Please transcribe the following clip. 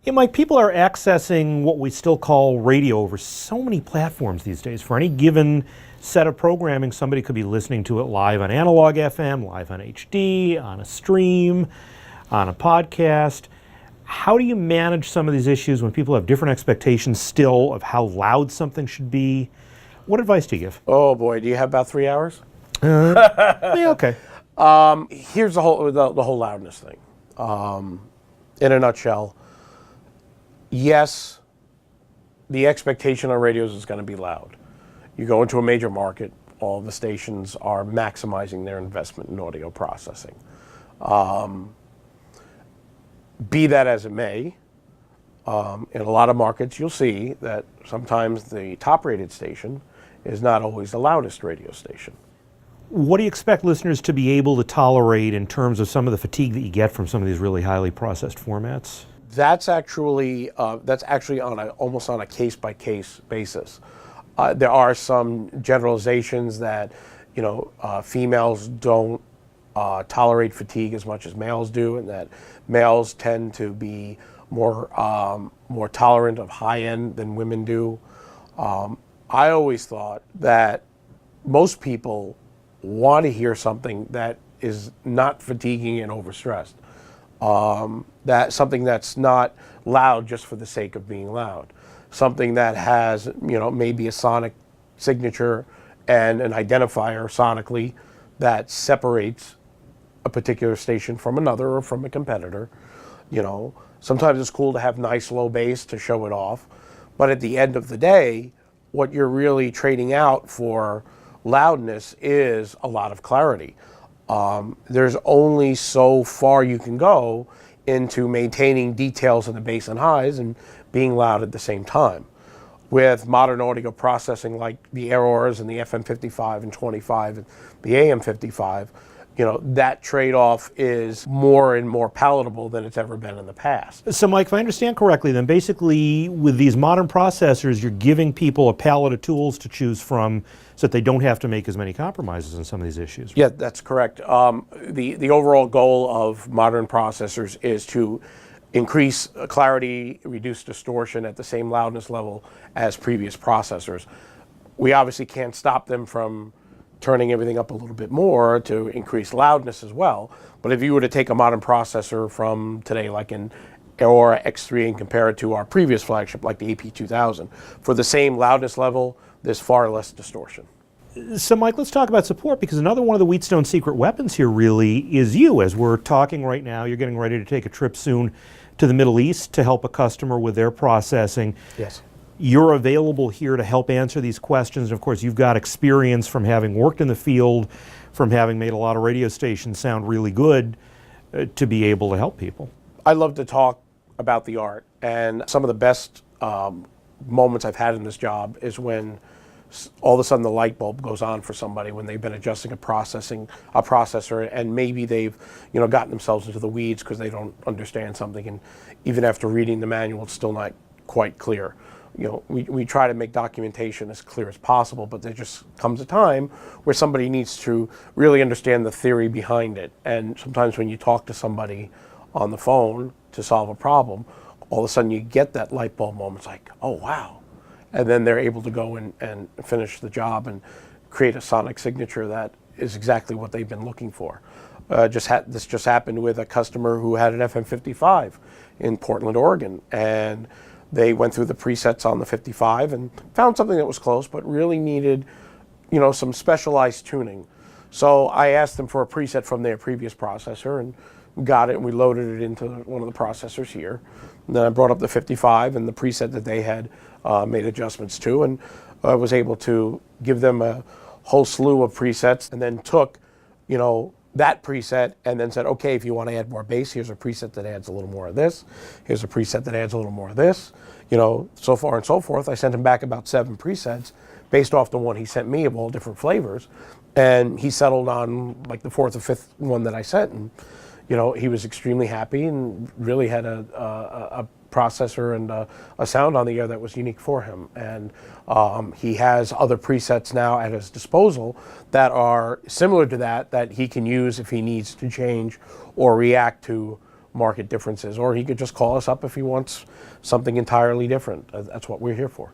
Yeah, Mike, people are accessing what we still call radio over so many platforms these days. For any given set of programming, somebody could be listening to it live on analog FM, live on HD, on a stream, on a podcast. How do you manage some of these issues when people have different expectations still of how loud something should be? What advice do you give? Oh boy, do you have about 3 hours? Yeah, okay. Here's the whole loudness thing. In a nutshell, yes, the expectation on radios is going to be loud. You go into a major market, all the stations are maximizing their investment in audio processing. Be that as it may, in a lot of markets you'll see that sometimes the top rated station is not always the loudest radio station. What do you expect listeners to be able to tolerate in terms of some of the fatigue that you get from some of these really highly processed formats? That's actually almost on a case-by-case basis. There are some generalizations that, females don't tolerate fatigue as much as males do, and that males tend to be more tolerant of high end than women do. I always thought that most people want to hear something that is not fatiguing and overstressed. That something that's not loud just for the sake of being loud. Something that has, maybe a sonic signature and an identifier sonically that separates a particular station from another or from a competitor. Sometimes it's cool to have nice low bass to show it off, but at the end of the day, what you're really trading out for loudness is a lot of clarity. There's only so far you can go into maintaining details of the bass and highs and being loud at the same time. With modern audio processing like the Errors and the FM55 and 25 and the AM55, that trade-off is more and more palatable than it's ever been in the past. So Mike, if I understand correctly, then basically with these modern processors, you're giving people a palette of tools to choose from so that they don't have to make as many compromises on some of these issues. Yeah, that's correct. The overall goal of modern processors is to increase clarity, reduce distortion at the same loudness level as previous processors. We obviously can't stop them from turning everything up a little bit more to increase loudness as well. But if you were to take a modern processor from today, like an Aurora X3, and compare it to our previous flagship, like the AP2000, for the same loudness level, there's far less distortion. So Mike, let's talk about support, because another one of the Wheatstone secret weapons here really is you. As we're talking right now, you're getting ready to take a trip soon to the Middle East to help a customer with their processing. Yes. You're available here to help answer these questions. And of course, you've got experience from having worked in the field, from having made a lot of radio stations sound really good, to be able to help people. I love to talk about the art, and some of the best moments I've had in this job is when all of a sudden the light bulb goes on for somebody when they've been adjusting a processor, and maybe they've gotten themselves into the weeds because they don't understand something, and even after reading the manual, it's still not quite clear. We try to make documentation as clear as possible, but there just comes a time where somebody needs to really understand the theory behind it. And sometimes when you talk to somebody on the phone to solve a problem, all of a sudden you get that light bulb moment. It's like, oh, wow. And then they're able to go and finish the job and create a sonic signature that is exactly what they've been looking for. This just happened with a customer who had an FM55 in Portland, Oregon, and they went through the presets on the 55 and found something that was close, but really needed, some specialized tuning. So I asked them for a preset from their previous processor and got it, and we loaded it into one of the processors here. And then I brought up the 55 and the preset that they had made adjustments to, and I was able to give them a whole slew of presets, and then took, that preset and then said, okay, if you want to add more bass, here's a preset that adds a little more of this. Here's a preset that adds a little more of this. So far and so forth. I sent him back about 7 presets based off the one he sent me of all different flavors. And he settled on like the 4th or 5th one that I sent. And, he was extremely happy and really had a processor and a sound on the air that was unique for him. And he has other presets now at his disposal that are similar to that he can use if he needs to change or react to market differences, or he could just call us up if he wants something entirely different. That's what we're here for.